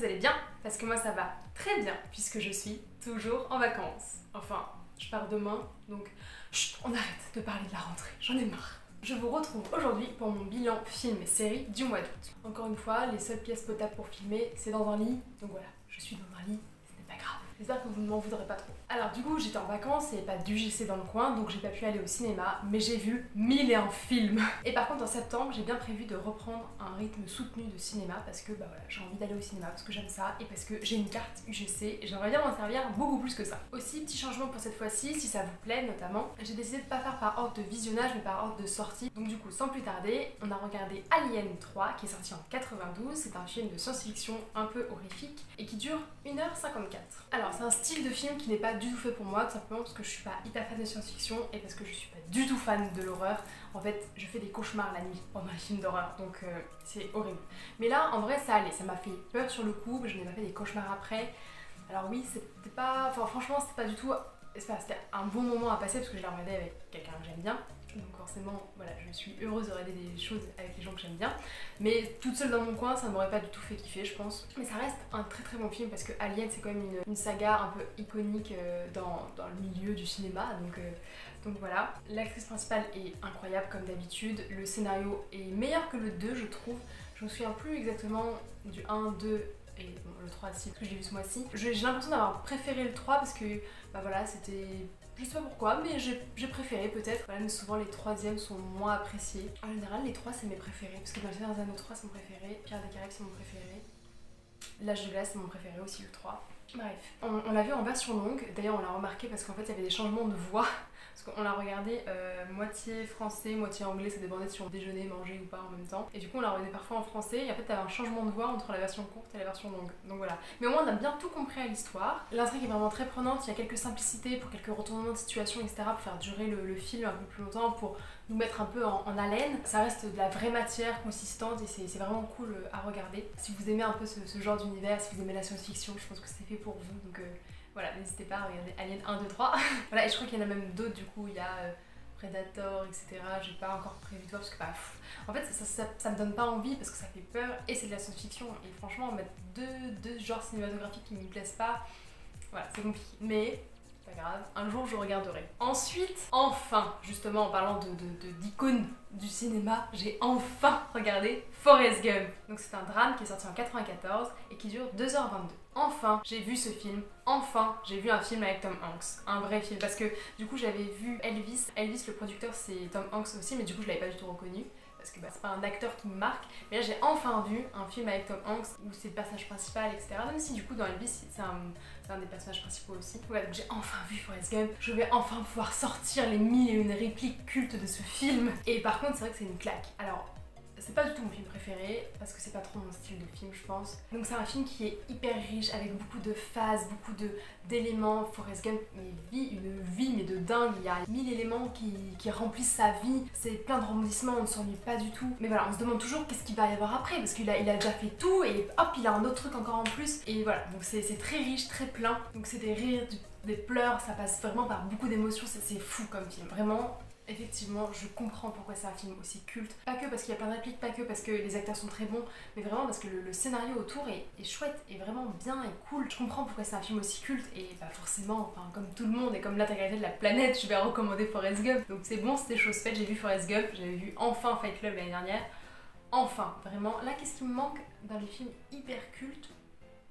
vous allez bien, parce que moi ça va très bien, puisque je suis toujours en vacances. Enfin, je pars demain, donc chut, on arrête de parler de la rentrée, j'en ai marre. Je vous retrouve aujourd'hui pour mon bilan film et série du mois d'août. Encore une fois, les seules pièces potables pour filmer, c'est dans un lit, donc voilà, je suis dans un lit, ce n'est pas grave. J'espère que vous ne m'en voudrez pas trop. Alors du coup, j'étais en vacances et pas d'UGC dans le coin, donc j'ai pas pu aller au cinéma, mais j'ai vu 1001 films. Et par contre, en septembre, j'ai bien prévu de reprendre un rythme soutenu de cinéma, parce que bah voilà, j'ai envie d'aller au cinéma, parce que j'aime ça, et parce que j'ai une carte UGC, et j'aimerais bien m'en servir beaucoup plus que ça. Aussi, petit changement pour cette fois-ci, si ça vous plaît notamment, j'ai décidé de pas faire par ordre de visionnage, mais par ordre de sortie. Donc du coup, sans plus tarder, on a regardé Alien 3, qui est sorti en 92, c'est un film de science-fiction un peu horrifique, et qui dure 1h54. Alors, c'est un style de film qui n'est pas du tout fait pour moi, tout simplement parce que je suis pas hyper fan de science-fiction et parce que je suis pas du tout fan de l'horreur. En fait, je fais des cauchemars la nuit pendant les films d'horreur, donc c'est horrible. Mais là, en vrai, ça allait, ça m'a fait peur sur le coup, mais je n'ai pas fait des cauchemars après. Alors oui, c'était pas... Enfin, franchement, c'était pas du tout... C'était un bon moment à passer parce que je l'ai regardé avec quelqu'un que j'aime bien. Donc forcément, voilà, je suis heureuse de regarder des choses avec les gens que j'aime bien. Mais toute seule dans mon coin, ça m'aurait pas du tout fait kiffer, je pense. Mais ça reste un très très bon film parce que Alien, c'est quand même une saga un peu iconique dans le milieu du cinéma. Donc voilà. L'actrice principale est incroyable comme d'habitude. Le scénario est meilleur que le 2, je trouve. Je me souviens plus exactement du 1, 2... et bon, le 3 aussi, parce que je l'ai vu ce mois-ci. J'ai l'impression d'avoir préféré le 3 parce que bah voilà, c'était... Je sais pas pourquoi, mais j'ai préféré peut-être. Voilà, mais souvent les troisièmes sont moins appréciés. En général, les 3 c'est mes préférés, parce que dans les dernières années, 3 c'est mon préféré, Pierre des Caraïbes c'est mon préféré, L'Âge de glace c'est mon préféré aussi, le 3. Bref, on l'a vu en version longue, d'ailleurs on l'a remarqué parce qu'en fait il y avait des changements de voix. Parce qu'on l'a regardé moitié français, moitié anglais, ça dépendait si on déjeunait, mangeait ou pas en même temps. Et du coup on l'a regardé parfois en français et en fait t'avais un changement de voix entre la version courte et la version longue. Donc voilà. Mais au moins on a bien tout compris à l'histoire. L'intrigue est vraiment très prenante, il y a quelques simplicités pour quelques retournements de situation, etc. pour faire durer le film un peu plus longtemps, pour nous mettre un peu en haleine. Ça reste de la vraie matière consistante et c'est vraiment cool à regarder. Si vous aimez un peu ce genre d'univers, si vous aimez la science-fiction, je pense que c'est fait pour vous. Donc voilà, n'hésitez pas à regarder Alien 1, 2, 3. Voilà, et je crois qu'il y en a même d'autres du coup, il y a Predator, etc. J'ai pas encore prévu de voir parce que bah, en fait ça me donne pas envie parce que ça fait peur et c'est de la science-fiction. Et franchement, mettre deux genres cinématographiques qui me plaisent pas, voilà, c'est compliqué. Mais pas grave, un jour je regarderai. Ensuite, enfin, justement en parlant d'icônes du cinéma, j'ai enfin regardé Forrest Gump. Donc c'est un drame qui est sorti en 94 et qui dure 2h22. Enfin, j'ai vu ce film. Enfin, j'ai vu un film avec Tom Hanks. Un vrai film. Parce que du coup, j'avais vu Elvis. Elvis, le producteur, c'est Tom Hanks aussi, mais du coup, je l'avais pas du tout reconnu. Parce que bah, c'est pas un acteur qui me marque. Mais là, j'ai enfin vu un film avec Tom Hanks où c'est le personnage principal, etc. Même si du coup, dans Elvis, c'est un des personnages principaux aussi. Voilà, donc j'ai enfin vu Forrest Gump. Je vais enfin pouvoir sortir les 1001 répliques cultes de ce film. Et par contre, c'est vrai que c'est une claque. Alors, c'est pas du tout mon film préféré parce que c'est pas trop mon style de film, je pense. Donc c'est un film qui est hyper riche avec beaucoup de phases, beaucoup d'éléments. Forrest Gump vit une vie mais de dingue. Il y a 1000 éléments qui remplissent sa vie. C'est plein de rebondissements, on ne s'ennuie pas du tout. Mais voilà, on se demande toujours qu'est-ce qu'il va y avoir après parce qu'il a déjà fait tout et hop, il a un autre truc encore en plus. Et voilà, donc c'est très riche, très plein. Donc c'est des rires, des pleurs, ça passe vraiment par beaucoup d'émotions. C'est fou comme film, vraiment. Effectivement, je comprends pourquoi c'est un film aussi culte. Pas que parce qu'il y a plein de répliques, pas que parce que les acteurs sont très bons, mais vraiment parce que le scénario autour est chouette, est vraiment bien et cool. Je comprends pourquoi c'est un film aussi culte et bah forcément, enfin, comme tout le monde et comme l'intégralité de la planète, je vais recommander Forrest Gump. Donc c'est bon, c'était chose faite, j'ai vu Forrest Gump, j'avais vu enfin Fight Club l'année dernière. Enfin, vraiment. Là, qu'est-ce qui me manque dans les films hyper cultes?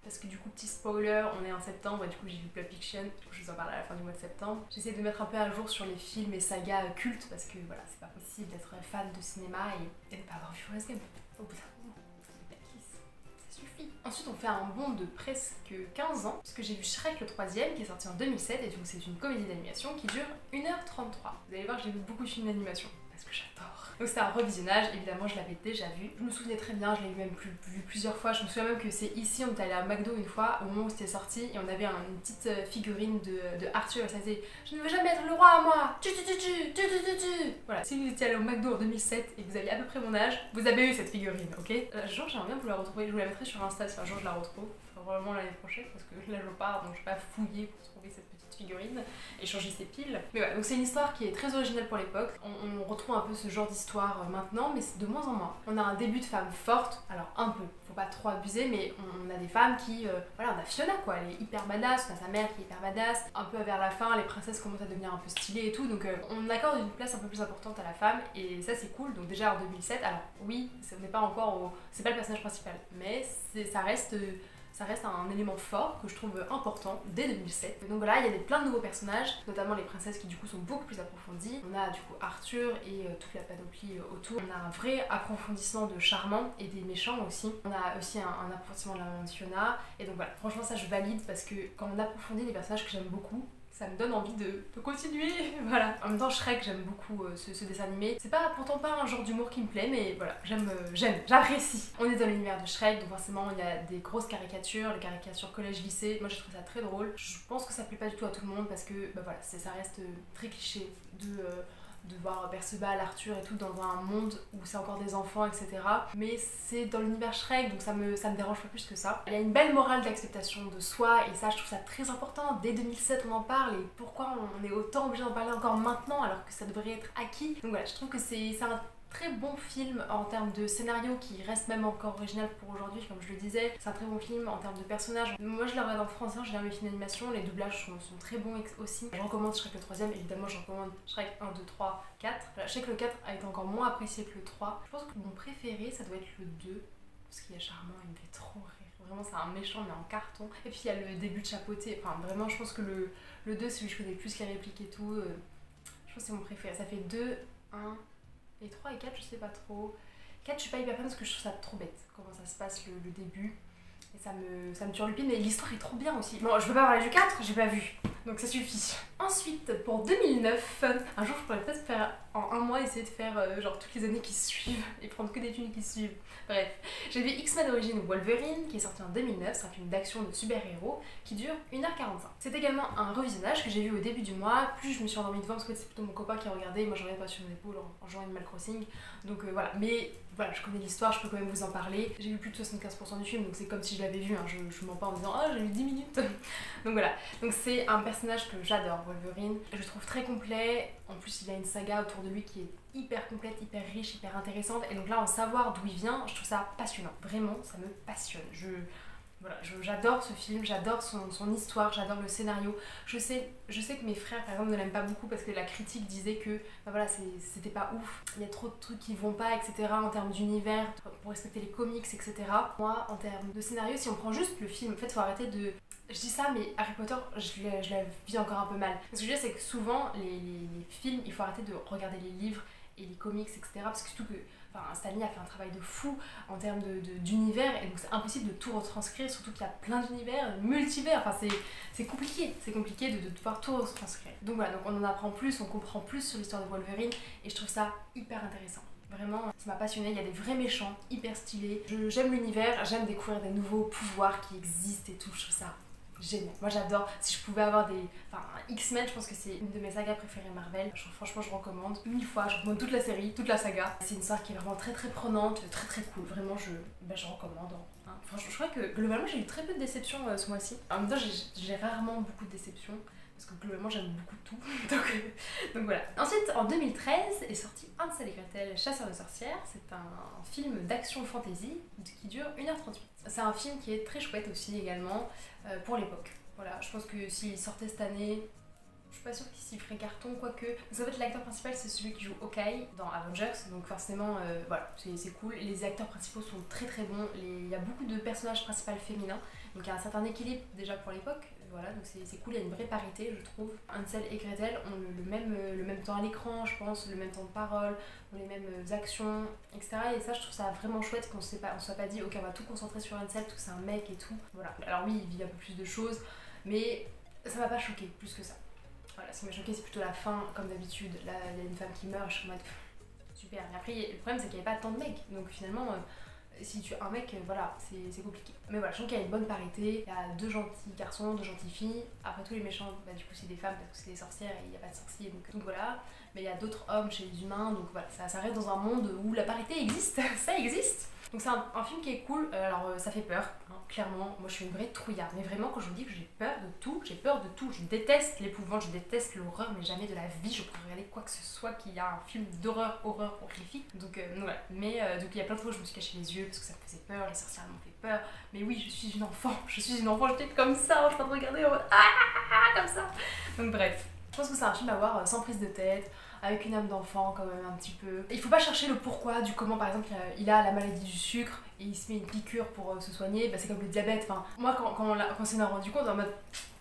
Parce que du coup, petit spoiler, on est en septembre et du coup j'ai vu Pulp Fiction, du coup je vous en parle à la fin du mois de septembre. J'essaie de mettre un peu à jour sur les films et sagas cultes parce que voilà, c'est pas possible d'être fan de cinéma et de pas avoir vu Forrest Gump. Au bout d'un moment, ça suffit. Ensuite on fait un bond de presque 15 ans, parce que j'ai vu Shrek le 3ème qui est sorti en 2007 et du coup c'est une comédie d'animation qui dure 1h33. Vous allez voir, j'ai vu beaucoup de films d'animation parce que j'adore. Donc c'était un revisionnage, évidemment je l'avais déjà vu. Je me souvenais très bien, je l'ai même vu plusieurs fois. Je me souviens même que c'est ici, on est allé à McDo une fois, au moment où c'était sorti, et on avait une petite figurine de Arthur, et ça disait « Je ne veux jamais être le roi à moi ! Tu !» Voilà, si vous étiez allé au McDo en 2007 et que vous aviez à peu près mon âge, vous avez eu cette figurine, ok? Un jour j'aimerais bien vous la retrouver, je vous la mettrai sur Insta si un jour je la retrouve. Probablement l'année prochaine, parce que là je pars, donc je vais pas fouiller pour trouver cette petite figurines et changer ses piles. Mais voilà, donc c'est une histoire qui est très originale pour l'époque. On retrouve un peu ce genre d'histoire maintenant, mais c'est de moins en moins. On a un début de femme forte, alors un peu, faut pas trop abuser, mais on a des femmes qui, voilà, on a Fiona quoi, elle est hyper badass, on a sa mère qui est hyper badass. Un peu vers la fin, les princesses commencent à devenir un peu stylées et tout, donc on accorde une place un peu plus importante à la femme, et ça c'est cool. Donc déjà en 2007, alors oui, on n'est pas encore au... c'est pas le personnage principal, mais ça reste un élément fort que je trouve important dès 2007. Et donc voilà, il y a plein de nouveaux personnages, notamment les princesses qui du coup sont beaucoup plus approfondies. On a du coup Arthur et toute la panoplie autour. On a un vrai approfondissement de charmants et des méchants aussi. On a aussi un approfondissement de la maman de Fiona. Et donc voilà, franchement ça je valide parce que quand on approfondit des personnages que j'aime beaucoup, ça me donne envie de continuer, voilà. En même temps, Shrek, j'aime beaucoup ce dessin animé. C'est pas pourtant pas un genre d'humour qui me plaît, mais voilà, j'apprécie. On est dans l'univers de Shrek, donc forcément il y a des grosses caricatures, les caricatures collège-lycée. Moi, je trouve ça très drôle. Je pense que ça plaît pas du tout à tout le monde parce que, bah voilà, ça reste très cliché de voir Perceval, Arthur et tout dans un monde où c'est encore des enfants, etc. Mais c'est dans l'univers Shrek, donc ça me dérange pas plus que ça. Il y a une belle morale d'acceptation de soi, et ça je trouve ça très important. Dès 2007 on en parle, et pourquoi on est autant obligé d'en parler encore maintenant alors que ça devrait être acquis. Donc voilà, je trouve que c'est un très bon film en termes de scénario qui reste même encore original pour aujourd'hui, comme je le disais. C'est un très bon film en termes de personnages. Moi je le regarde en français, je regarde mes films d'animation, les doublages sont très bons aussi. Je recommande Shrek le 3ème, évidemment je recommande Shrek 1, 2, 3, 4. Je sais que le 4 a été encore moins apprécié que le 3. Je pense que mon préféré ça doit être le 2, parce qu'il est charmant, il me fait trop rire. Vraiment c'est un méchant mais en carton. Et puis il y a le début de chapeauté, enfin vraiment je pense que le 2 c'est celui que je connais plus les répliques et tout. Je pense que c'est mon préféré. Ça fait 2, 1... Et 3 et 4, je sais pas trop. 4, je suis pas hyper fan parce que je trouve ça trop bête, comment ça se passe le début. Et ça me turlupine, mais l'histoire est trop bien aussi. Bon, je peux pas parler du 4, j'ai pas vu. Donc ça suffit. Ensuite, pour 2009, un jour je pourrais peut-être faire en un mois essayer de faire genre toutes les années qui suivent et prendre que des films qui suivent. Bref, j'ai vu X-Men Origins Wolverine qui est sorti en 2009, c'est un film d'action de super-héros qui dure 1h45. C'est également un revisionnage que j'ai vu au début du mois, plus je me suis endormie devant parce que c'est plutôt mon copain qui a regardé, moi je regardais pas sur mon épaule en jouant Animal Crossing, donc voilà. Mais voilà, je connais l'histoire, je peux quand même vous en parler. J'ai vu plus de 75% du film, donc c'est comme si je l'avais vu, hein. Je mens pas en disant « Ah, j'ai vu 10 minutes !» Donc voilà, donc c'est un personnage que j'adore, Wolverine. Je le trouve très complet, en plus il a une saga autour de lui qui est hyper complète, hyper riche, hyper intéressante. Et donc là, en savoir d'où il vient, je trouve ça passionnant. Vraiment, ça me passionne. Voilà, j'adore ce film, j'adore son histoire, j'adore le scénario. Je sais que mes frères par exemple ne l'aiment pas beaucoup parce que la critique disait que bah voilà, c'était pas ouf, il y a trop de trucs qui vont pas, etc. en termes d'univers, pour respecter les comics, etc. Moi, en termes de scénario, si on prend juste le film, en fait, faut arrêter de... Je dis ça, mais Harry Potter, je la vis encore un peu mal. Ce que je veux dire, c'est que souvent, les films, il faut arrêter de regarder les livres et les comics, etc. Parce que surtout que Stan Lee a fait un travail de fou en termes d'univers, et donc c'est impossible de tout retranscrire, surtout qu'il y a plein d'univers, multivers, enfin c'est compliqué de devoir tout retranscrire. Donc voilà, donc on en apprend plus, on comprend plus sur l'histoire de Wolverine, et je trouve ça hyper intéressant. Vraiment, ça m'a passionné, il y a des vrais méchants, hyper stylés. J'aime l'univers, j'aime découvrir des nouveaux pouvoirs qui existent et tout, je trouve ça génial. Moi j'adore, si je pouvais avoir X-Men, je pense que c'est une de mes sagas préférées Marvel. Franchement je recommande 1000 fois, je recommande toute la série, toute la saga. C'est une histoire qui est vraiment très très prenante, très très cool. Vraiment je recommande. Hein. Franchement je crois que globalement j'ai eu très peu de déceptions ce mois-ci. En même temps j'ai rarement beaucoup de déceptions, parce que globalement j'aime beaucoup tout. donc voilà. Ensuite en 2013 est sorti Hansel et Gretel, Chasseurs de sorcières. C'est un film d'action fantasy qui dure 1h38. C'est un film qui est très chouette aussi également pour l'époque. Voilà, je pense que s'il sortait cette année, je suis pas sûre qu'il s'y ferait carton, quoique. Parce qu'en fait l'acteur principal c'est celui qui joue Hawkeye dans Avengers, donc forcément voilà, c'est cool. Les acteurs principaux sont très très bons, il y a beaucoup de personnages principaux féminins, donc il y a un certain équilibre déjà pour l'époque. Voilà, donc c'est cool, il y a une vraie parité je trouve. Hansel et Gretel ont le même temps à l'écran, je pense, le même temps de parole, ont les mêmes actions, etc. Et ça je trouve ça vraiment chouette qu'on ne soit pas dit ok on va tout concentrer sur Hansel parce que c'est un mec et tout. Voilà. Alors oui, il vit un peu plus de choses, mais ça m'a pas choqué plus que ça. Voilà, ce qui m'a choqué c'est plutôt la fin, comme d'habitude. Là il y a une femme qui meurt, je suis en mode super. Mais après le problème c'est qu'il n'y avait pas tant de mecs, donc finalement si tu es un mec, voilà, c'est compliqué. Mais voilà, je trouve qu'il y a une bonne parité, il y a 2 gentils garçons, 2 gentilles filles. Après tous les méchants, bah, du coup c'est des femmes parce que c'est des sorcières et il n'y a pas de sorciers, donc voilà. Mais il y a d'autres hommes chez les humains, donc voilà, ça reste dans un monde où la parité existe, ça existe. Donc c'est un film qui est cool, alors ça fait peur, hein, clairement. Moi je suis une vraie trouillarde, mais vraiment quand je vous dis que j'ai peur de tout, j'ai peur de tout. Je déteste l'épouvante, je déteste l'horreur, mais jamais de la vie je pourrais regarder quoi que ce soit qui a un film d'horreur, horreur horrifique. Donc voilà, mais donc il y a plein de fois où je me suis caché les yeux parce que ça me faisait peur, les sorcières m'ont fait peur. Mais oui, je suis une enfant, j'étais comme ça en train de regarder en mode comme ça. Donc bref, je pense que c'est un film à voir sans prise de tête, avec une âme d'enfant quand même un petit peu. Il faut pas chercher le pourquoi du comment, par exemple il a la maladie du sucre et il se met une piqûre pour se soigner, bah, c'est comme le diabète. Enfin, moi quand on s'en est rendu compte en mode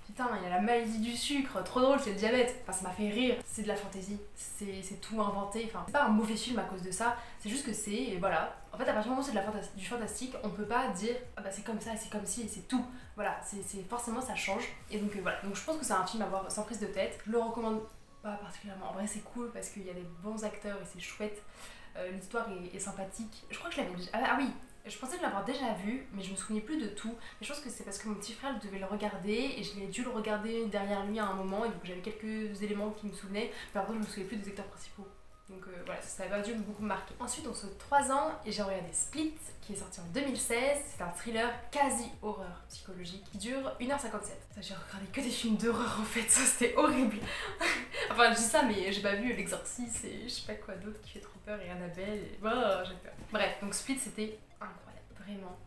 putain il y a la maladie du sucre, trop drôle c'est le diabète, enfin ça m'a fait rire. C'est de la fantaisie, c'est tout inventé, enfin c'est pas un mauvais film à cause de ça, c'est juste que et voilà. En fait à partir du moment où c'est du fantastique, on peut pas dire ah bah c'est comme ça, c'est comme ci et c'est tout. Voilà, forcément ça change. Et donc voilà, donc je pense que c'est un film à voir sans prise de tête. Je le recommande pas particulièrement. En vrai c'est cool parce qu'il y a des bons acteurs et c'est chouette. L'histoire est sympathique. Je crois que je l'avais déjà... Ah oui, je pensais de l'avoir déjà vu, mais je me souvenais plus de tout. Mais je pense que c'est parce que mon petit frère devait le regarder et je l'ai dû le regarder derrière lui à un moment et donc j'avais quelques éléments qui me souvenaient. Mais après je me souvenais plus des acteurs principaux. Donc voilà, ça n'a pas dû beaucoup me marquer. Ensuite on saute 3 ans et j'ai regardé Split qui est sorti en 2016. C'est un thriller quasi-horreur psychologique qui dure 1h57. J'ai regardé que des films d'horreur en fait, ça c'était horrible. Enfin je dis ça mais j'ai pas vu L'Exorciste et je sais pas quoi d'autre qui fait trop peur et Annabelle et... Oh, j'ai peur. Bref, donc Split c'était incroyable, vraiment.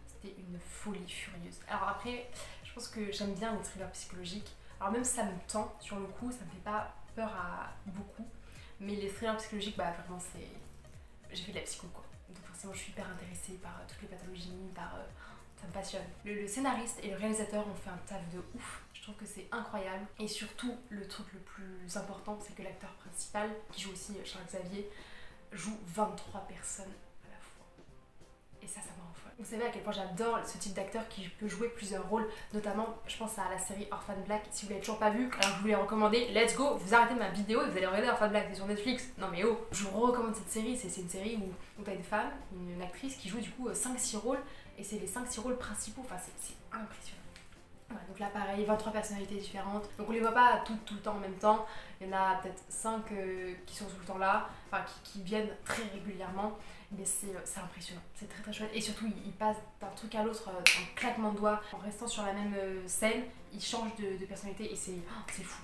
C'était une folie furieuse. Alors après, je pense que j'aime bien les thrillers psychologiques. Alors même si ça me tend sur le coup, ça me fait pas peur à beaucoup. Mais les thrillers psychologiques, bah vraiment c'est... J'ai fait de la psycho quoi. Donc forcément je suis hyper intéressée par toutes les pathologies, ça me passionne. Le scénariste et le réalisateur ont fait un taf de ouf. Je trouve que c'est incroyable. Et surtout, le truc le plus important, c'est que l'acteur principal, qui joue aussi Charles Xavier, joue 23 personnes à la fois. Et ça me rend folle. Vous savez à quel point j'adore ce type d'acteur qui peut jouer plusieurs rôles, notamment je pense à la série Orphan Black. Si vous l'avez toujours pas vu, alors je vous l'ai recommandé, let's go, vous arrêtez ma vidéo et vous allez regarder Orphan Black, c'est sur Netflix. Non mais oh, je vous recommande cette série, c'est une série où t'as une femme, une actrice qui joue du coup 5-6 rôles et c'est les 5-6 rôles principaux, enfin c'est impressionnant. Ouais, donc là pareil, 23 personnalités différentes, donc on les voit pas tout le temps en même temps, il y en a peut-être 5 qui sont tout le temps là, enfin qui viennent très régulièrement, mais c'est impressionnant, c'est très chouette, et surtout ils passent d'un truc à l'autre en claquement de doigts, en restant sur la même scène, ils changent de personnalité et c'est fou,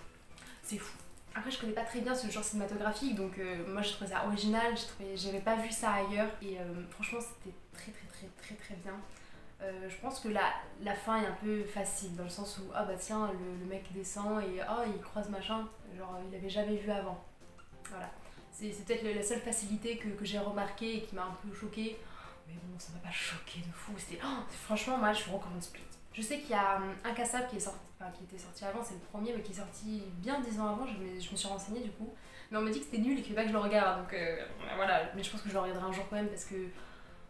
c'est fou. Après je connais pas très bien ce genre cinématographique, donc moi je trouvais ça original, j'avais pas vu ça ailleurs, et franchement c'était très bien. Je pense que la fin est un peu facile dans le sens où ah bah tiens le mec descend et oh il croise machin, genre il avait jamais vu avant. Voilà. C'est peut-être la seule facilité que j'ai remarqué et qui m'a un peu choquée. Mais bon ça m'a pas choqué de fou. Franchement moi je vous recommande Split. Je sais qu'il y a Incassable qui était sorti avant, c'est le premier mais qui est sorti bien 10 ans avant, je me suis renseignée du coup. Mais on m'a dit que c'était nul et qu'il fallait pas que je le regarde donc voilà. Mais je pense que je le regarderai un jour quand même parce que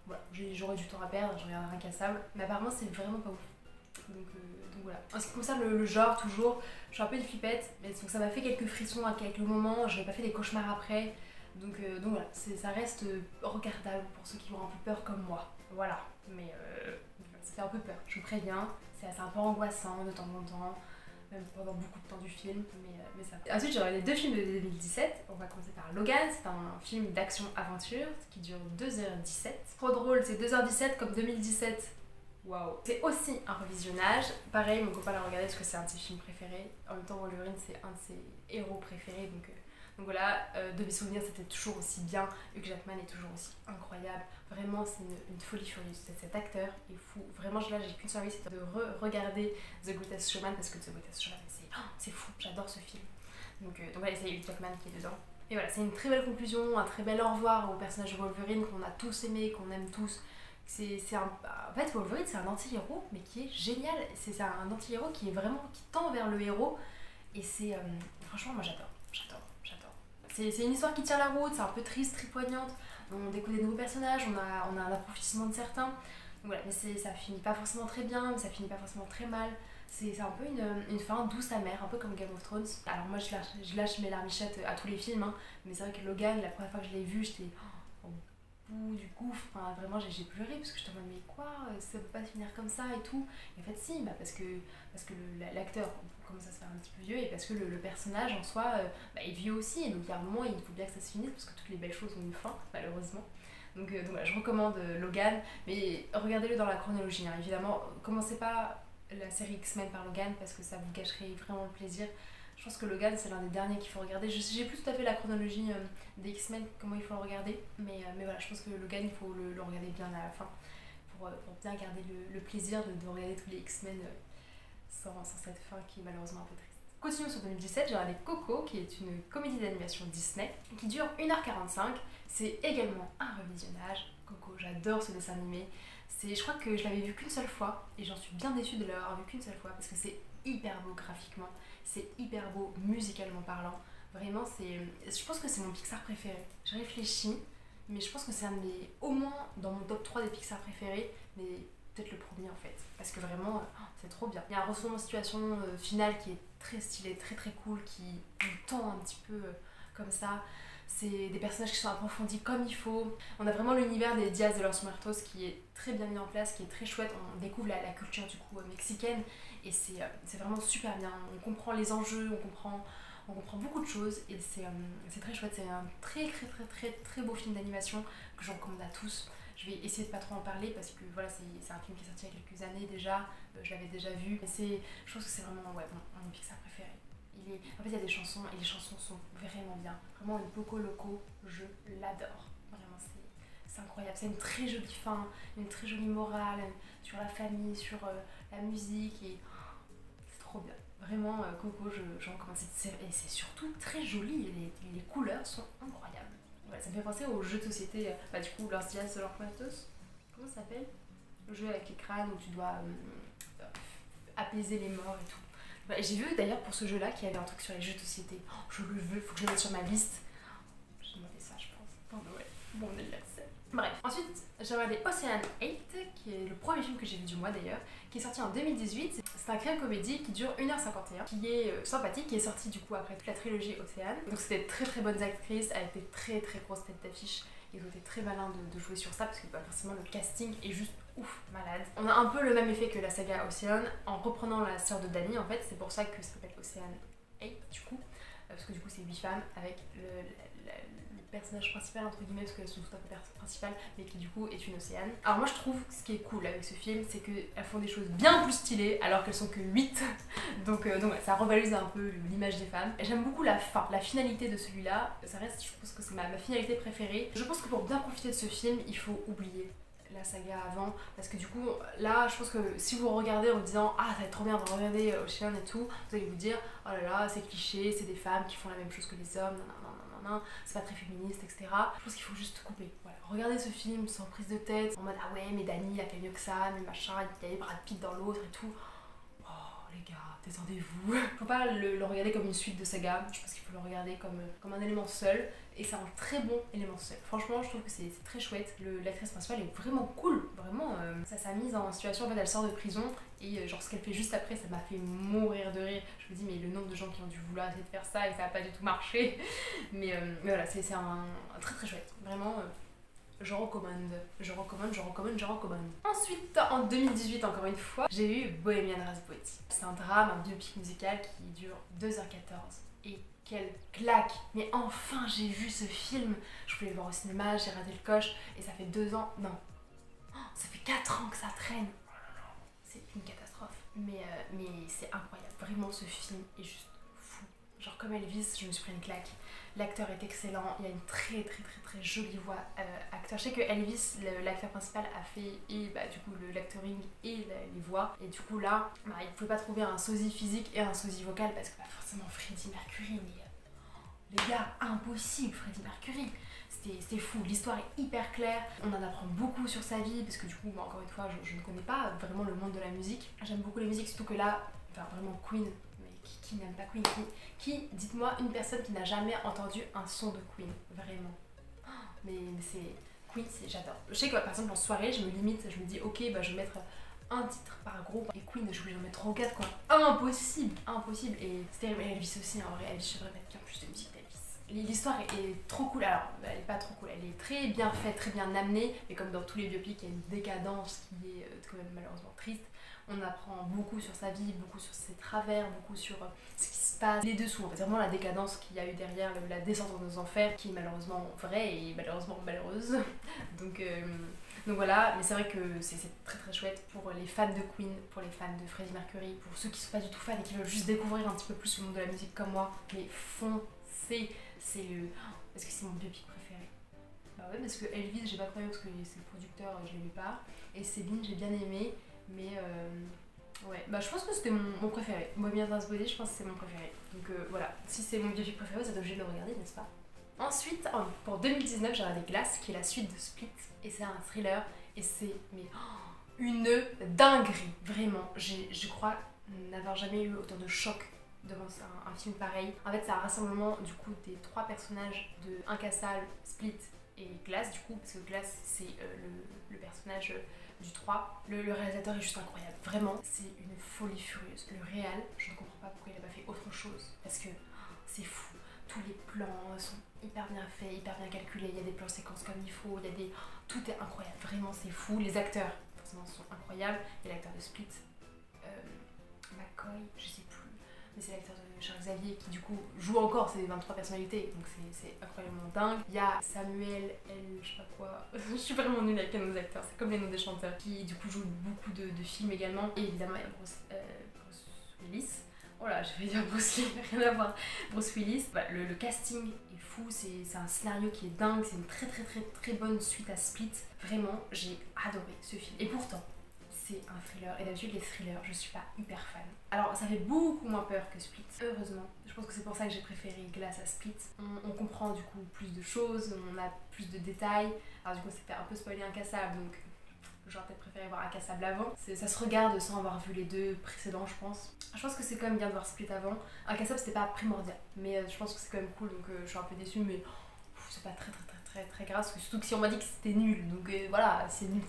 voilà, j'aurais du temps à perdre, je regarderai Incassable, mais apparemment c'est vraiment pas ouf. Donc voilà. En ce qui concerne le genre, toujours, je suis un peu une flippette, mais donc ça m'a fait quelques frissons à quelques moments, je n'ai pas fait des cauchemars après, donc voilà, ça reste regardable pour ceux qui ont un peu peur comme moi. Voilà, mais ça fait un peu peur, je vous préviens, c'est un peu angoissant de temps en temps, même pendant beaucoup de temps du film, mais ça. Ensuite j'ai regardé 2 films de 2017, on va commencer par Logan, c'est un film d'action-aventure qui dure 2h17. Trop drôle, c'est 2h17 comme 2017. Waouh. C'est aussi un revisionnage, pareil mon copain l'a regardé parce que c'est un de ses films préférés, en même temps Wolverine c'est un de ses héros préférés, donc voilà, de mes souvenirs c'était toujours aussi bien, Hugh Jackman est toujours aussi incroyable, vraiment c'est une folie furieuse, cet acteur est fou, vraiment là j'ai qu'une seule envie, c'est de regarder The Greatest Showman parce que The Greatest Showman c'est fou, j'adore ce film, donc voilà c'est Hugh Jackman qui est dedans. Et voilà, c'est une très belle conclusion, un très bel au revoir au personnage de Wolverine qu'on a tous aimé, qu'on aime tous. En fait Wolverine c'est un anti-héros mais qui est génial, c'est un anti-héros qui tend vers le héros et franchement moi j'adore. C'est une histoire qui tient la route, c'est un peu triste, très poignante, on découvre des nouveaux personnages, on a un approfondissement de certains, donc voilà, mais ça finit pas forcément très bien, mais ça finit pas forcément très mal, c'est un peu une fin douce amère, un peu comme Game of Thrones. Alors moi je lâche mes larmichettes à tous les films, hein, mais c'est vrai que Logan, la première fois que je l'ai vu, j'étais au bout du gouffre, enfin, vraiment j'ai pleuré parce que je te demande mais quoi, ça peut pas finir comme ça et tout, et en fait si, bah, parce que l'acteur commence à se faire un petit peu vieux et parce que le personnage en soi est vieux aussi, et donc il y a un moment il faut bien que ça se finisse parce que toutes les belles choses ont une fin malheureusement, Donc voilà, je recommande Logan, mais regardez-le dans la chronologie, hein. Évidemment, commencez pas la série X-Men par Logan parce que ça vous gâcherait vraiment le plaisir. Je pense que Logan c'est l'un des derniers qu'il faut regarder. J'ai plus tout à fait la chronologie des X-Men, comment il faut le regarder, mais voilà, je pense que Logan il faut le regarder bien à la fin pour bien garder le plaisir de regarder tous les X-Men sans cette fin qui est malheureusement un peu triste. Continuons sur 2017, j'ai regardé Coco, qui est une comédie d'animation Disney, qui dure 1h45. C'est également un revisionnage. Coco, j'adore ce dessin animé. Je crois que je l'avais vu qu'une seule fois, et j'en suis bien déçue de l'avoir vu qu'une seule fois, parce que c'est hyper beau graphiquement, c'est hyper beau musicalement parlant. Vraiment, je pense que c'est mon Pixar préféré. Je réfléchis, mais je pense que c'est au moins dans mon top 3 des Pixar préférés, mais peut-être le premier en fait, parce que vraiment c'est trop bien. Il y a un retournement de situation final qui est très stylé, très très cool, qui nous tend un petit peu comme ça. C'est des personnages qui sont approfondis comme il faut. On a vraiment l'univers des Diaz de los Muertos qui est très bien mis en place, qui est très chouette. On découvre la culture du coup mexicaine et c'est vraiment super bien. On comprend les enjeux, on comprend beaucoup de choses et c'est très chouette. C'est un très beau film d'animation que je recommande à tous. Je vais essayer de pas trop en parler parce que voilà, c'est un film qui est sorti il y a quelques années déjà, je l'avais déjà vu. Je pense que c'est vraiment mon Pixar préféré. En fait, il y a des chansons et les chansons sont vraiment bien. Vraiment, le Poco Loco, je l'adore. Vraiment, c'est incroyable. C'est une très jolie fin, une très jolie morale sur la famille, sur la musique et c'est trop bien. Vraiment, Coco, je recommande cette série et c'est surtout très joli. Les couleurs sont incroyables. Ouais, ça me fait penser au jeu de société, du coup, Los Dias de los Muertos. Comment ça s'appelle? Le jeu avec les crânes où tu dois apaiser les morts et tout. Ouais, j'ai vu d'ailleurs pour ce jeu-là qu'il y avait un truc sur les jeux de société. Oh, je le veux, faut que je le mette sur ma liste. J'ai demandé ça, je pense. Pour Noël, bon anniversaire. Bref, ensuite j'ai regardé Ocean 8, qui est le premier film que j'ai vu du mois d'ailleurs, qui est sorti en 2018. C'est un crime comédie qui dure 1h51, qui est sympathique, qui est sorti du coup après toute la trilogie Océane. Donc c'était très bonnes actrices avec des très grosses têtes d'affiche. Ils ont été très malins de jouer sur ça parce que forcément le casting est juste ouf, malade. On a un peu le même effet que la saga Océane en reprenant la sœur de Danny en fait. C'est pour ça que ça s'appelle Ocean 8 du coup. Parce que du coup c'est 8 femmes avec le personnage principal entre guillemets parce qu'elles sont toutes un peu principales mais qui du coup est une océane. Alors moi je trouve ce qui est cool avec ce film c'est qu'elles font des choses bien plus stylées alors qu'elles sont que 8 donc ouais, ça revalise un peu l'image des femmes. J'aime beaucoup la fin, la finalité de celui-là, ça reste, je pense que c'est ma finalité préférée. Je pense que pour bien profiter de ce film il faut oublier la saga avant parce que du coup là je pense que si vous regardez en disant ah ça va être trop bien de regarder Ocean et tout, vous allez vous dire oh là là c'est cliché, c'est des femmes qui font la même chose que les hommes, c'est pas très féministe, etc. Je pense qu'il faut juste couper. Voilà. Regardez ce film sans prise de tête, en mode ah ouais, mais Danny il a fait mieux que ça, mais machin, il y avait Brad Pitt dans l'autre et tout. Oh les gars, détendez-vous. Faut pas le regarder comme une suite de saga, je pense qu'il faut le regarder comme un élément seul, et c'est un très bon élément seul. Franchement, je trouve que c'est très chouette. L'actrice principale est vraiment cool, vraiment. Ça s'est mise en situation, en fait, elle sort de prison, et genre ce qu'elle fait juste après, ça m'a fait mourir de rire. Je me dis, mais le nombre de gens qui ont dû vouloir essayer de faire ça, et ça a pas du tout marché. Mais voilà, c'est un très chouette. Vraiment, je recommande. Ensuite, en 2018, encore une fois, j'ai eu Bohemian Rhapsody. C'est un drame, un biopic musical qui dure 2h14. Et quelle claque! Mais enfin, j'ai vu ce film. Je voulais le voir au cinéma, j'ai raté le coche. Et ça fait 2 ans, non. Oh, ça fait 4 ans que ça traîne. C'est une catastrophe. Mais c'est incroyable. Vraiment, ce film est juste fou. Genre comme Elvis, je me suis pris une claque. L'acteur est excellent, il y a une très jolie voix acteur. Je sais que Elvis, l'acteur principal, a fait et du coup l'actoring et les voix. Et du coup là, il ne pouvait pas trouver un sosie physique et un sosie vocal parce que forcément Freddie Mercury, mais les gars, impossible Freddie Mercury. C'était fou, l'histoire est hyper claire, on en apprend beaucoup sur sa vie parce que du coup, encore une fois, je ne connais pas vraiment le monde de la musique. J'aime beaucoup les musiques, surtout que là, vraiment Queen. Qui n'aime pas Queen? Dites-moi une personne qui n'a jamais entendu un son de Queen, vraiment. Mais c'est... Queen, j'adore. Je sais que par exemple en soirée, je me limite, je me dis ok, je vais mettre un titre par groupe. Et Queen, je vais en mettre 3 ou 4 quoi. Impossible. Et c'est terrible. Et Elvis aussi, en vrai, Elvis, je devrais mettre bien plus de musique d'Elvis. L'histoire est trop cool. Alors, elle est pas trop cool, elle est très bien faite, très bien amenée. Mais comme dans tous les biopics, il y a une décadence qui est quand même malheureusement triste. On apprend beaucoup sur sa vie, beaucoup sur ses travers, beaucoup sur ce qui se passe, les dessous, en fait, vraiment la décadence qu'il y a eu derrière, la descente aux enfers, qui est malheureusement vraie et malheureusement malheureuse. Donc voilà, mais c'est vrai que c'est très très chouette pour les fans de Queen, pour les fans de Freddie Mercury, pour ceux qui sont pas du tout fans et qui veulent juste découvrir un petit peu plus le monde de la musique comme moi. Mais foncez, c'est le... Est-ce que c'est mon biopic préféré? Bah ouais, parce que Elvis j'ai pas trouvé parce que c'est le producteur, je l'aimais pas. Et Céline j'ai bien aimé, mais ouais, bah je pense que c'était mon préféré. Bohemian Rhapsody, je pense que c'est mon préféré. Donc voilà, si c'est mon biopic préféré, vous êtes obligé de le regarder, n'est-ce pas? Ensuite, pour 2019, j'ai regardé Glass, qui est la suite de Split, et c'est un thriller, et c'est une dinguerie, vraiment. Je crois n'avoir jamais eu autant de choc devant un film pareil. En fait, c'est un rassemblement du coup des 3 personnages de Incassable, Split et Glass, du coup, parce que Glass, c'est le personnage du 3. Le réalisateur est juste incroyable, vraiment, c'est une folie furieuse. Le réal, je ne comprends pas pourquoi il n'a pas fait autre chose, parce que c'est fou. Tous les plans sont hyper bien faits, hyper bien calculés, il y a des plans séquences comme il faut, il y a des... Tout est incroyable, vraiment c'est fou. Les acteurs, forcément, sont incroyables. Il y a l'acteur de Split, McCoy, je sais plus, mais c'est l'acteur de Charles Xavier qui du coup joue encore ses 23 personnalités, donc c'est incroyablement dingue. Il y a Samuel L, je sais pas quoi, je suis vraiment nulle avec les noms des acteurs, c'est comme les noms des chanteurs, qui du coup joue beaucoup de films également. Et évidemment il y a Bruce Willis. Oh là, je vais dire Bruce Lee, rien à voir. Bruce Willis, bah, le casting est fou, c'est un scénario qui est dingue, c'est une très très très très bonne suite à Split. Vraiment, j'ai adoré ce film. Et pourtant, c'est un thriller, et d'habitude les thrillers, je suis pas hyper fan. Alors ça fait beaucoup moins peur que Split, heureusement. Je pense que c'est pour ça que j'ai préféré Glass à Split. On comprend du coup plus de choses, on a plus de détails. Alors du coup c'était un peu spoilé Incassable, donc j'aurais peut-être préféré voir Incassable avant. Ça se regarde sans avoir vu les 2 précédents, je pense. Je pense que c'est quand même bien de voir Split avant. Incassable c'était pas primordial, mais je pense que c'est quand même cool, donc je suis un peu déçue, mais c'est pas très grave, surtout que si on m'a dit que c'était nul, donc voilà, c'est nul,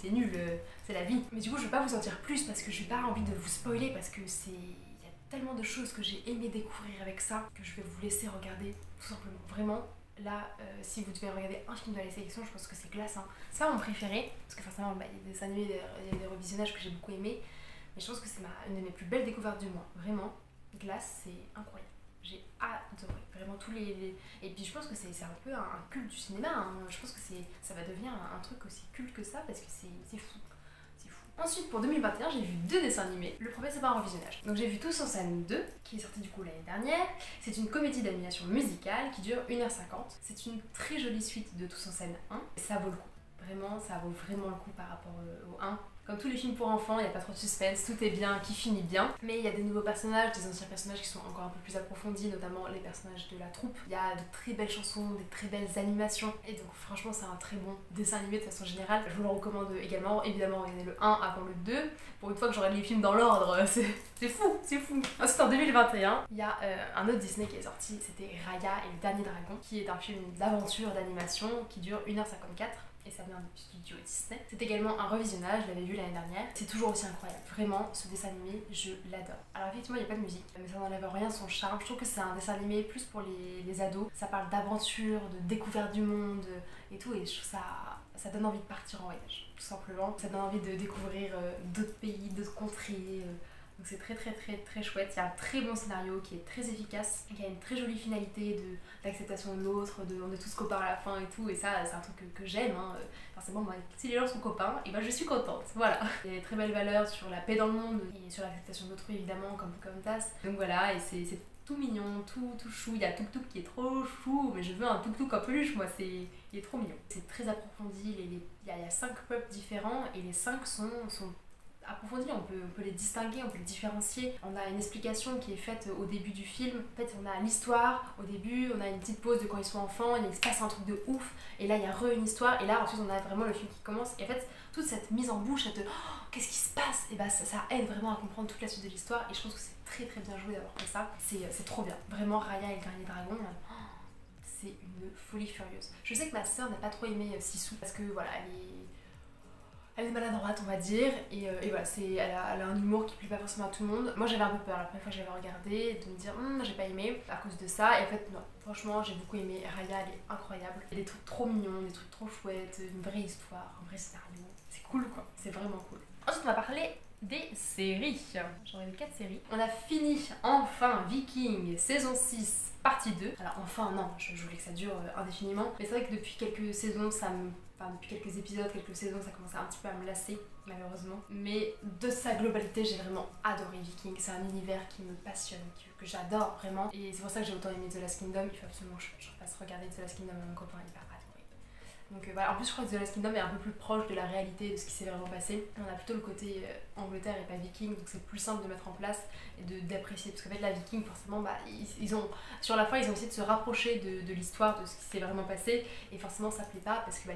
c'est la vie. Mais du coup je vais pas vous en dire plus parce que j'ai pas envie de vous spoiler, parce que il y a tellement de choses que j'ai aimé découvrir avec ça que je vais vous laisser regarder tout simplement. Vraiment, là, si vous devez regarder un film de la sélection, je pense que c'est Glass, hein. C'est pas mon préféré, parce que forcément bah, il y a des animés, il y a des revisionnages que j'ai beaucoup aimé, mais je pense que c'est une de mes plus belles découvertes du mois. Vraiment, Glass c'est incroyable. J'ai adoré, vraiment tous les... Et puis je pense que c'est un peu un culte du cinéma, hein. Je pense que ça va devenir un truc aussi culte que ça, parce que c'est fou. C'est fou. Ensuite, pour 2021, j'ai vu 2 dessins animés. Le premier, c'est pas un revisionnage. Donc j'ai vu Tous en scène 2, qui est sorti du coup l'année dernière. C'est une comédie d'animation musicale qui dure 1h50. C'est une très jolie suite de Tous en scène 1. Et ça vaut le coup. Vraiment, ça vaut vraiment le coup par rapport au 1. Comme tous les films pour enfants, il n'y a pas trop de suspense, tout est bien, qui finit bien. Mais il y a des nouveaux personnages, des anciens personnages qui sont encore un peu plus approfondis, notamment les personnages de la troupe. Il y a de très belles chansons, des très belles animations. Et donc franchement, c'est un très bon dessin animé de façon générale. Je vous le recommande également. Évidemment, regardez le 1 avant le 2. Pour une fois que j'aurai les films dans l'ordre, c'est fou, c'est fou. Ensuite, en 2021, il y a un autre Disney qui est sorti, c'était Raya et le Dernier Dragon, qui est un film d'aventure, d'animation, qui dure 1h54. Et ça vient du studio Disney. C'est également un revisionnage, je l'avais vu l'année dernière. C'est toujours aussi incroyable. Vraiment, ce dessin animé, je l'adore. Alors effectivement, il n'y a pas de musique, mais ça n'enlève rien son charme. Je trouve que c'est un dessin animé plus pour les ados. Ça parle d'aventure, de découverte du monde et tout. Et je trouve ça donne envie de partir en voyage, tout simplement. Ça donne envie de découvrir d'autres pays, d'autres contrées. Donc c'est très chouette. Il y a un très bon scénario qui est très efficace, qui a une très jolie finalité d'acceptation de l'autre, on est tous copains à la fin et tout, et ça c'est un truc que j'aime, hein. Forcément moi, si les gens sont copains, et ben je suis contente, voilà. Il y a des très belles valeurs sur la paix dans le monde et sur l'acceptation d'autrui évidemment, comme Pocahontas. Donc voilà, et c'est tout mignon, tout chou. Il y a Tuk Tuk qui est trop chou, mais je veux un Tuk Tuk en peluche, moi, il est trop mignon. C'est très approfondi, il y a 5 peuples différents et les 5 sont approfondis, on peut les distinguer, on peut les différencier. On a une explication qui est faite au début du film. En fait, on a l'histoire au début, on a une petite pause de quand ils sont enfants, il se passe un truc de ouf, et là il y a une histoire, et là ensuite on a vraiment le film qui commence. Et en fait, toute cette mise en bouche, cette qu'est-ce qui se passe, et bah ça aide vraiment à comprendre toute la suite de l'histoire, et je pense que c'est très bien joué d'avoir fait ça. C'est trop bien. Vraiment, Raya et le Dernier Dragon, c'est une folie furieuse. Je sais que ma soeur n'a pas trop aimé Sisu, parce que voilà, elle est maladroite, on va dire, et voilà, elle a un humour qui plaît pas forcément à tout le monde. Moi j'avais un peu peur la première fois que j'avais regardé, de me dire j'ai pas aimé à cause de ça, et en fait non, franchement j'ai beaucoup aimé. Raya, elle est incroyable, il y a des trucs trop mignons, des trucs trop chouettes, une vraie histoire, un vrai scénario, c'est cool quoi, c'est vraiment cool. Ensuite on va parler des séries. J'en ai 4 séries. On a fini enfin Viking saison 6 partie 2. Alors enfin non, je voulais que ça dure indéfiniment. Mais c'est vrai que depuis quelques saisons, depuis quelques épisodes, quelques saisons, ça commençait un petit peu à me lasser malheureusement. Mais de sa globalité, j'ai vraiment adoré Viking. C'est un univers qui me passionne, que j'adore vraiment. Et c'est pour ça que j'ai autant aimé The Last Kingdom. Il faut absolument que je fasse regarder The Last Kingdom à mon copain, il va adorer. Donc voilà, en plus je crois que The Last Kingdom est un peu plus proche de la réalité de ce qui s'est vraiment passé. On a plutôt le côté Angleterre et pas Viking, donc c'est plus simple de mettre en place et d'apprécier. Parce qu'en fait la Viking forcément, ils ont, sur la fin ils ont essayé de se rapprocher de l'histoire, de ce qui s'est vraiment passé. Et forcément ça plaît pas parce que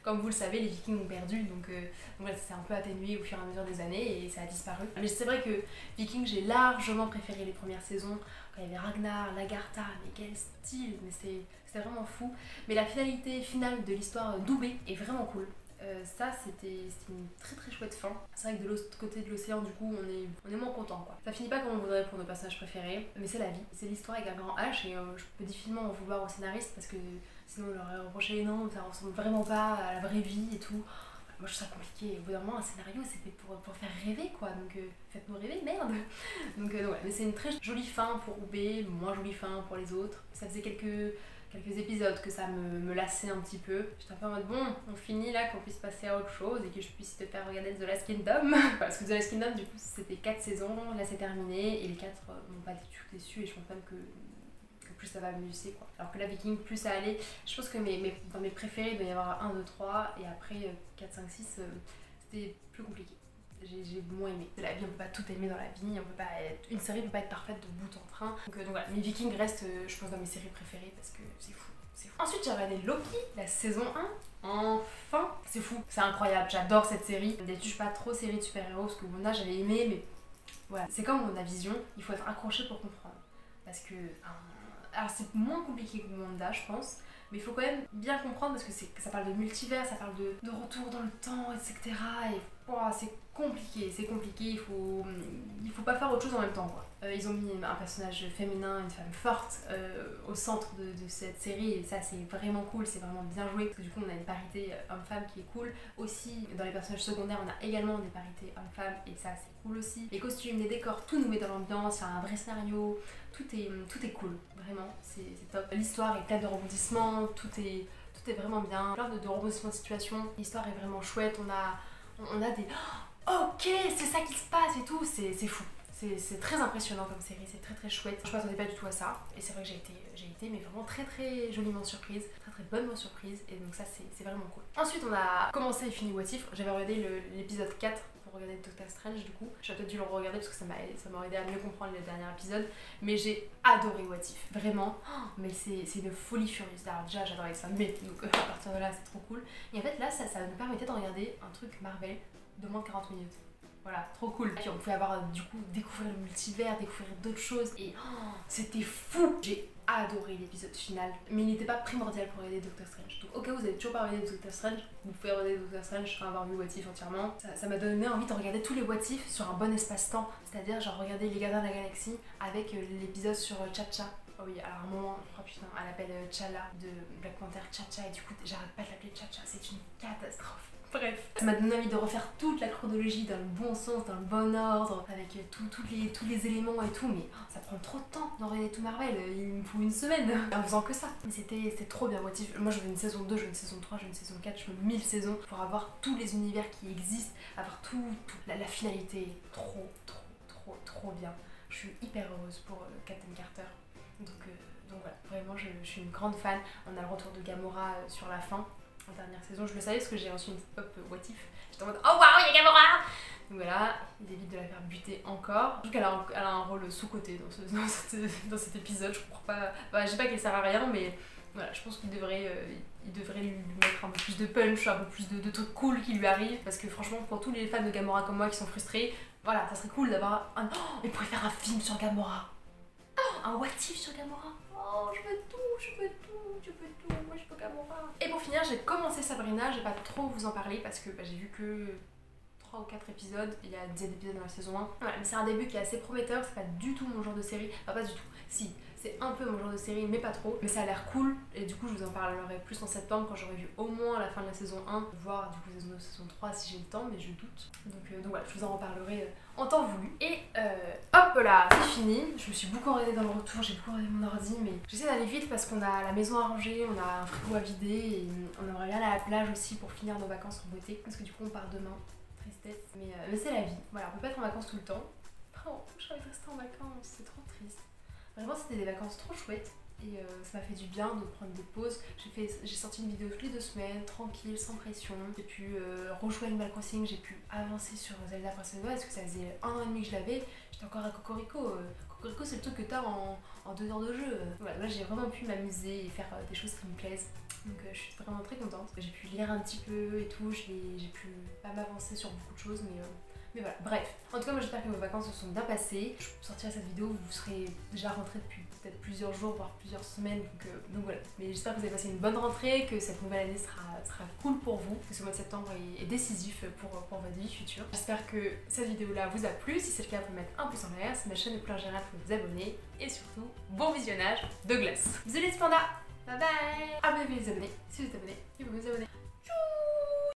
comme vous le savez, les Vikings ont perdu. Donc voilà, c'est un peu atténué au fur et à mesure des années et ça a disparu. Mais c'est vrai que Viking, j'ai largement préféré les premières saisons. Quand il y avait Ragnar, Lagartha, mais quel style, mais c'était vraiment fou. Mais la finalité finale de l'histoire d'Oubé est vraiment cool. Ça, c'était une très très chouette fin. C'est vrai que de l'autre côté de l'océan, du coup, on est moins content quoi. Ça finit pas comme on voudrait pour nos personnages préférés, mais c'est la vie. C'est l'histoire avec un grand H et je peux difficilement en vouloir au scénariste parce que sinon on leur aurait reproché non, ça ressemble vraiment pas à la vraie vie et tout. Moi je trouve ça compliqué. Au bout d'un moment, un scénario c'est fait pour faire rêver quoi, donc faites-nous rêver, merde. Donc ouais, mais c'est une très jolie fin pour Oubé, moins jolie fin pour les autres. Ça faisait quelques épisodes que ça me lassait un petit peu. J'étais un peu en mode bon, on finit là, qu'on puisse passer à autre chose et que je puisse te faire regarder The Last Kingdom. Parce que The Last Kingdom, du coup, c'était 4 saisons, là c'est terminé et les 4 m'ont pas du tout déçu et je pense même que plus ça va mieux c'est quoi. Alors que la Viking, plus ça allait. Je pense que dans mes préférés, il doit y avoir 1, 2, 3 et après 4, 5, 6, c'était plus compliqué. J'ai moins aimé. La vie, on peut pas tout aimer dans la vie, une série peut pas être parfaite de bout en train. Donc voilà, mais Viking reste, je pense, dans mes séries préférées parce que c'est fou. Ensuite, j'ai regardé Loki, la saison 1. Enfin, c'est fou, c'est incroyable, j'adore cette série. D'habitude, je suis pas trop série de super-héros parce que Wanda, j'avais aimé, mais voilà. C'est comme WandaVision, il faut être accroché pour comprendre. Parce que, alors c'est moins compliqué que Wanda, je pense. Mais il faut quand même bien comprendre parce que ça parle de multivers, ça parle de retour dans le temps, etc. Et c'est compliqué, il faut pas faire autre chose en même temps quoi. Ils ont mis un personnage féminin, une femme forte au centre de cette série et ça c'est vraiment cool, c'est vraiment bien joué parce que du coup on a une parité homme-femme qui est cool. Aussi dans les personnages secondaires on a également des parités homme-femme et ça c'est cool aussi. Les costumes, les décors, tout nous met dans l'ambiance, il y a un vrai scénario, tout est cool, vraiment c'est top. L'histoire est pleine de rebondissements, tout est vraiment bien, plein de rebondissements de situation, l'histoire est vraiment chouette, on a des ok, c'est ça qui se passe et tout, c'est fou. C'est très impressionnant comme série, c'est très très chouette. Je m'attendais pas du tout à ça et c'est vrai que j'ai été mais vraiment très très joliment surprise, très très bonnement surprise et donc ça c'est vraiment cool. Ensuite on a commencé et fini What If. J'avais regardé l'épisode 4 pour regarder Doctor Strange du coup. J'ai peut-être dû le regarder parce que ça m'a aidé à mieux comprendre le dernier épisode, mais j'ai adoré What If, vraiment. Mais c'est une folie furieuse. Alors déjà j'adorais les dessins animés, donc à partir de là c'est trop cool. Et en fait là ça me permettait de regarder un truc Marvel de moins de 40 minutes. Voilà, trop cool. Puis on pouvait avoir du coup découvrir le multivers, découvrir d'autres choses et c'était fou. J'ai adoré l'épisode final, mais il n'était pas primordial pour regarder Doctor Strange. Donc au cas où vous n'avez toujours pas regardé Doctor Strange, vous pouvez regarder Doctor Strange sans avoir vu What If entièrement. Ça m'a donné envie de regarder tous les What If sur un bon espace-temps, c'est-à-dire genre regarder Les Gardiens de la Galaxie avec l'épisode sur Chacha. Oh oui, alors à un moment, oh putain, elle appelle T'Challa de Black Panther Chacha et du coup j'arrête pas de l'appeler Chacha, c'est une catastrophe. Bref, ça m'a donné envie de refaire toute la chronologie dans le bon sens, dans le bon ordre, avec tous les éléments et tout, mais ça prend trop de temps d'en regarder tout Marvel, il me faut une semaine en faisant que ça. Mais c'était trop bien What If. Moi je veux une saison 2, je veux une saison 3, je veux une saison 4, je veux 1000 saisons pour avoir tous les univers qui existent, avoir la finalité trop bien. Je suis hyper heureuse pour Captain Carter. Donc voilà, vraiment je suis une grande fan. On a le retour de Gamora sur la fin. En dernière saison, je le savais parce que j'ai reçu une pop What If. J'étais en mode oh waouh, il y a Gamora! Donc voilà, il évite de la faire buter encore. Je trouve qu'elle a un rôle sous-côté dans cet épisode. Je comprends pas. Bah, je sais pas qu'elle sert à rien, mais voilà, je pense qu'il devrait lui mettre un peu plus de punch, un peu plus de trucs cool qui lui arrivent. Parce que franchement, pour tous les fans de Gamora comme moi qui sont frustrés, voilà, ça serait cool d'avoir un. Oh, il pourrait faire un film sur Gamora! Oh, un What If sur Gamora! Oh, je veux tout, moi je veux Gamora. Et pour finir, j'ai commencé Sabrina, je vais pas trop vous en parler parce que j'ai vu que 3 ou 4 épisodes, il y a 10 épisodes dans la saison 1. Voilà, mais c'est un début qui est assez prometteur, c'est pas du tout mon genre de série, enfin pas du tout, si, c'est un peu mon genre de série mais pas trop, mais ça a l'air cool et du coup je vous en parlerai plus en septembre quand j'aurai vu au moins la fin de la saison 1, voire du coup saison 3 si j'ai le temps, mais je doute. Donc voilà, je vous en reparlerai en temps voulu. Et hop là, c'est fini, je me suis beaucoup enrayée dans le retour, j'ai beaucoup enrayé mon ordi, mais j'essaie d'aller vite parce qu'on a la maison à ranger, on a un frigo à vider et on aimerait bien aller à la plage aussi pour finir nos vacances en beauté, parce que du coup on part demain. Tristesse, mais c'est la vie. Voilà, on peut pas être en vacances tout le temps. Oh, j'ai envie de rester en vacances, c'est trop triste. Vraiment, c'était des vacances trop chouettes et ça m'a fait du bien de prendre des pauses. J'ai sorti une vidéo toutes les 2 semaines, tranquille, sans pression. J'ai pu rejouer Animal Crossing, j'ai pu avancer sur Zelda Breath of the Wild parce que ça faisait 1 an et demi que je l'avais. J'étais encore à Cocorico. Cocorico, c'est le truc que t'as en 2 heures de jeu. Voilà, là j'ai vraiment pu m'amuser et faire des choses qui me plaisent. Donc je suis vraiment très contente. J'ai pu lire un petit peu et tout, j'ai pu pas m'avancer sur beaucoup de choses, mais voilà, bref. En tout cas, moi j'espère que vos vacances se sont bien passées. Je sortirai cette vidéo, vous serez déjà rentré depuis peut-être plusieurs jours, voire plusieurs semaines, donc voilà. Mais j'espère que vous avez passé une bonne rentrée, que cette nouvelle année sera cool pour vous, que ce mois de septembre est décisif pour votre vie future. J'espère que cette vidéo-là vous a plu. Si c'est le cas, vous pouvez mettre un pouce en l'air. Si ma chaîne est plus en général, vous pouvez vous abonner. Et surtout, bon visionnage de glace. Bisous les pandas. Bye bye. Abonnez-vous les abonnés si vous êtes abonné et vous vous abonnez.